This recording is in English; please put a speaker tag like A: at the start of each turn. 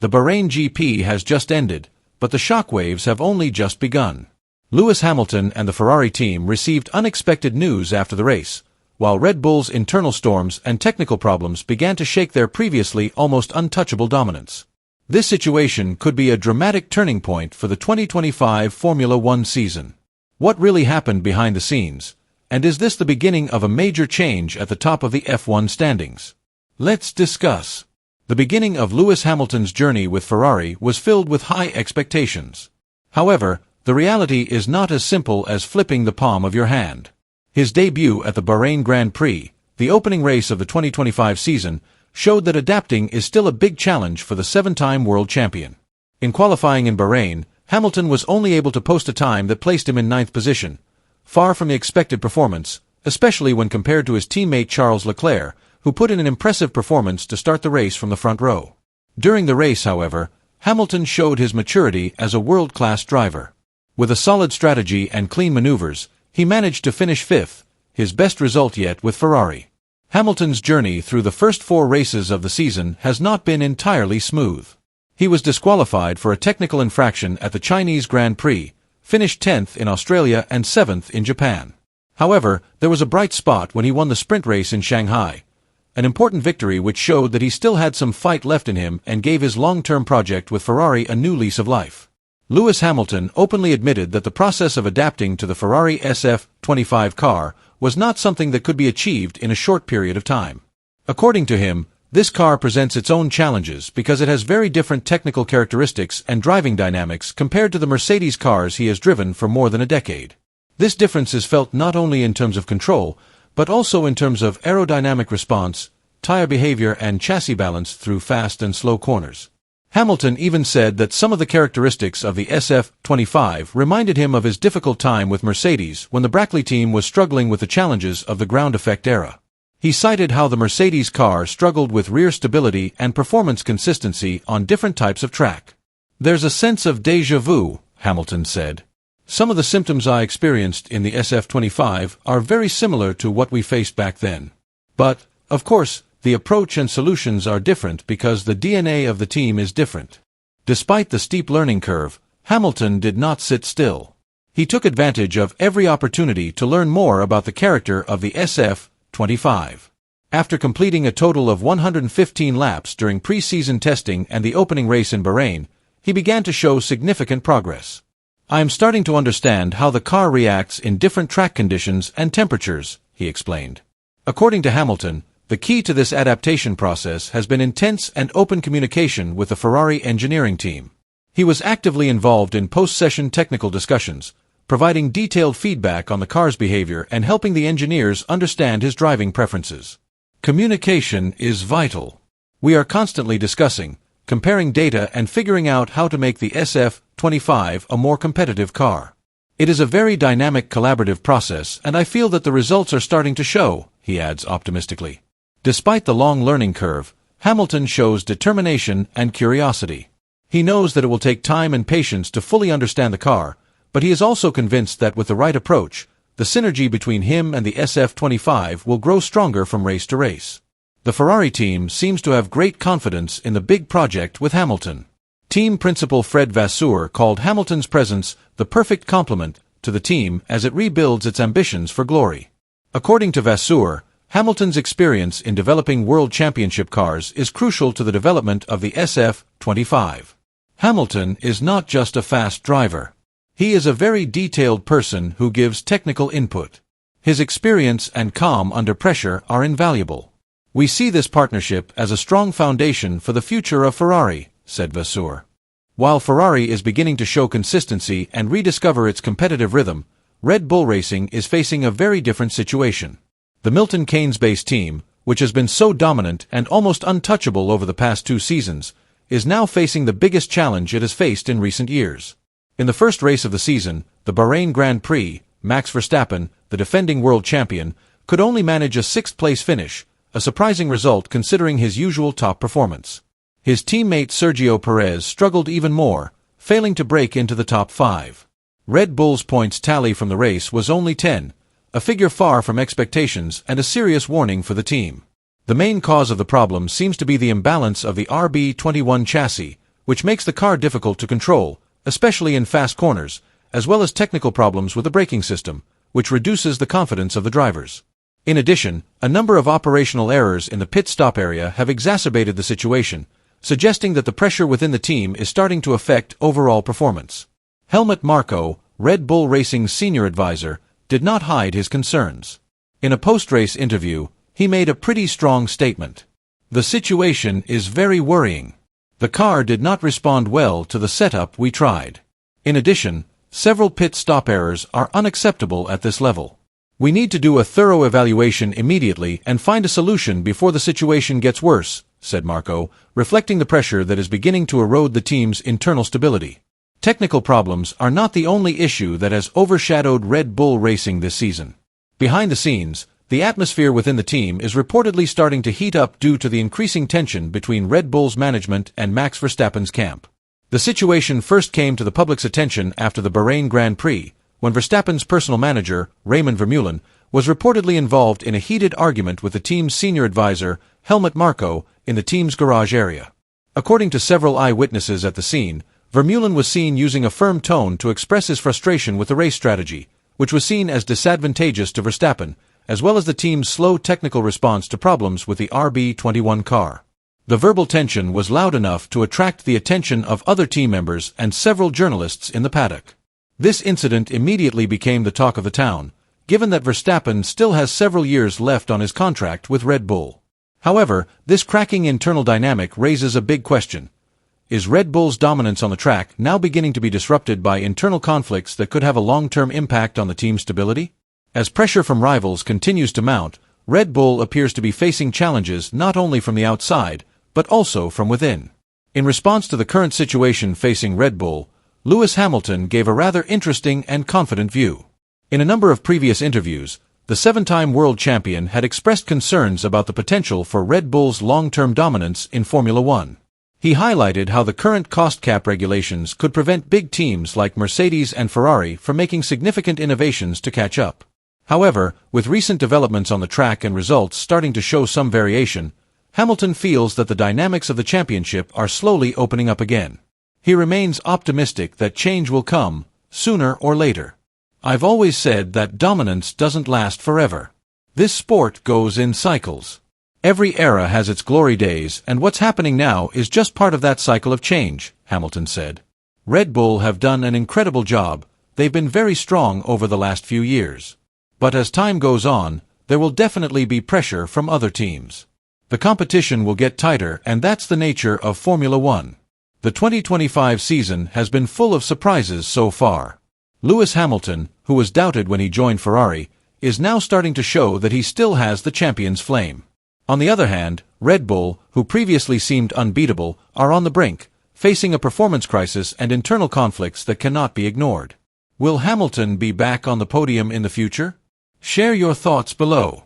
A: The Bahrain GP has just ended, but the shockwaves have only just begun. Lewis Hamilton and the Ferrari team received unexpected news after the race, while Red Bull's internal storms and technical problems began to shake their previously almost untouchable dominance. This situation could be a dramatic turning point for the 2025 Formula One season. What really happened behind the scenes? And is this the beginning of a major change at the top of the F1 standings? Let's discuss. The beginning of Lewis Hamilton's journey with Ferrari was filled with high expectations. However, the reality is not as simple as flipping the palm of your hand. His debut at the Bahrain Grand Prix, the opening race of the 2025 season, showed that adapting is still a big challenge for the seven-time world champion. In qualifying in Bahrain, Hamilton was only able to post a time that placed him in ninth position, far from the expected performance, especially when compared to his teammate Charles Leclerc, who put in an impressive performance to start the race from the front row. During the race, however, Hamilton showed his maturity as a world-class driver. With a solid strategy and clean maneuvers, he managed to finish fifth, his best result yet with Ferrari. Hamilton's journey through the first 4 races of the season has not been entirely smooth. He was disqualified for a technical infraction at the Chinese Grand Prix, finished 10th in Australia and 7th in Japan. However, there was a bright spot when he won the sprint race in Shanghai, an important victory which showed that he still had some fight left in him and gave his long-term project with Ferrari a new lease of life. Lewis Hamilton openly admitted that the process of adapting to the Ferrari SF25 car was not something that could be achieved in a short period of time. According to him, this car presents its own challenges because it has very different technical characteristics and driving dynamics compared to the Mercedes cars he has driven for more than a decade. This difference is felt not only in terms of control, but also in terms of aerodynamic response, tire behavior and chassis balance through fast and slow corners. Hamilton even said that some of the characteristics of the SF25 reminded him of his difficult time with Mercedes when the Brackley team was struggling with the challenges of the ground effect era. He cited how the Mercedes car struggled with rear stability and performance consistency on different types of track. "There's a sense of déjà vu," Hamilton said. "Some of the symptoms I experienced in the SF25 are very similar to what we faced back then. But, of course, the approach and solutions are different because the DNA of the team is different." Despite the steep learning curve, Hamilton did not sit still. He took advantage of every opportunity to learn more about the character of the SF25. After completing a total of 115 laps during pre-season testing and the opening race in Bahrain, he began to show significant progress. "I am starting to understand how the car reacts in different track conditions and temperatures," he explained. According to Hamilton, the key to this adaptation process has been intense and open communication with the Ferrari engineering team. He was actively involved in post-session technical discussions, providing detailed feedback on the car's behavior and helping the engineers understand his driving preferences. Communication is vital. "We are constantly discussing, comparing data and figuring out how to make the SF25 a more competitive car. It is a very dynamic collaborative process and I feel that the results are starting to show," he adds optimistically. Despite the long learning curve, Hamilton shows determination and curiosity. He knows that it will take time and patience to fully understand the car, but he is also convinced that with the right approach, the synergy between him and the SF25 will grow stronger from race to race. The Ferrari team seems to have great confidence in the big project with Hamilton. Team principal Fred Vasseur called Hamilton's presence the perfect complement to the team as it rebuilds its ambitions for glory. According to Vasseur, Hamilton's experience in developing world championship cars is crucial to the development of the SF25. Hamilton is not just a fast driver. He is a very detailed person who gives technical input. His experience and calm under pressure are invaluable. "We see this partnership as a strong foundation for the future of Ferrari," said Vasseur. While Ferrari is beginning to show consistency and rediscover its competitive rhythm, Red Bull Racing is facing a very different situation. The Milton Keynes-based team, which has been so dominant and almost untouchable over the past 2 seasons, is now facing the biggest challenge it has faced in recent years. In the first race of the season, the Bahrain Grand Prix, Max Verstappen, the defending world champion, could only manage a 6th-place finish, a surprising result considering his usual top performance. His teammate Sergio Perez struggled even more, failing to break into the top 5. Red Bull's points tally from the race was only 10, a figure far from expectations and a serious warning for the team. The main cause of the problem seems to be the imbalance of the RB21 chassis, which makes the car difficult to control, especially in fast corners, as well as technical problems with the braking system, which reduces the confidence of the drivers. In addition, a number of operational errors in the pit stop area have exacerbated the situation, suggesting that the pressure within the team is starting to affect overall performance. Helmut Marko, Red Bull Racing's senior advisor, did not hide his concerns. In a post-race interview, he made a pretty strong statement. "The situation is very worrying. The car did not respond well to the setup we tried. In addition, several pit stop errors are unacceptable at this level. We need to do a thorough evaluation immediately and find a solution before the situation gets worse," said Marko, reflecting the pressure that is beginning to erode the team's internal stability. Technical problems are not the only issue that has overshadowed Red Bull Racing this season. Behind the scenes, the atmosphere within the team is reportedly starting to heat up due to the increasing tension between Red Bull's management and Max Verstappen's camp. The situation first came to the public's attention after the Bahrain Grand Prix, when Verstappen's personal manager, Raymond Vermeulen, was reportedly involved in a heated argument with the team's senior advisor, Helmut Marko, in the team's garage area. According to several eyewitnesses at the scene, Vermeulen was seen using a firm tone to express his frustration with the race strategy, which was seen as disadvantageous to Verstappen, as well as the team's slow technical response to problems with the RB21 car. The verbal tension was loud enough to attract the attention of other team members and several journalists in the paddock. This incident immediately became the talk of the town, given that Verstappen still has several years left on his contract with Red Bull. However, this cracking internal dynamic raises a big question. Is Red Bull's dominance on the track now beginning to be disrupted by internal conflicts that could have a long-term impact on the team's stability? As pressure from rivals continues to mount, Red Bull appears to be facing challenges not only from the outside, but also from within. In response to the current situation facing Red Bull, Lewis Hamilton gave a rather interesting and confident view. In a number of previous interviews, the seven-time world champion had expressed concerns about the potential for Red Bull's long-term dominance in Formula One. He highlighted how the current cost cap regulations could prevent big teams like Mercedes and Ferrari from making significant innovations to catch up. However, with recent developments on the track and results starting to show some variation, Hamilton feels that the dynamics of the championship are slowly opening up again. He remains optimistic that change will come, sooner or later. "I've always said that dominance doesn't last forever. This sport goes in cycles. Every era has its glory days, and what's happening now is just part of that cycle of change," Hamilton said. "Red Bull have done an incredible job. They've been very strong over the last few years. But as time goes on, there will definitely be pressure from other teams. The competition will get tighter, and that's the nature of Formula One. The 2025 season has been full of surprises so far." Lewis Hamilton, who was doubted when he joined Ferrari, is now starting to show that he still has the champion's flame. On the other hand, Red Bull, who previously seemed unbeatable, are on the brink, facing a performance crisis and internal conflicts that cannot be ignored. Will Hamilton be back on the podium in the future? Share your thoughts below.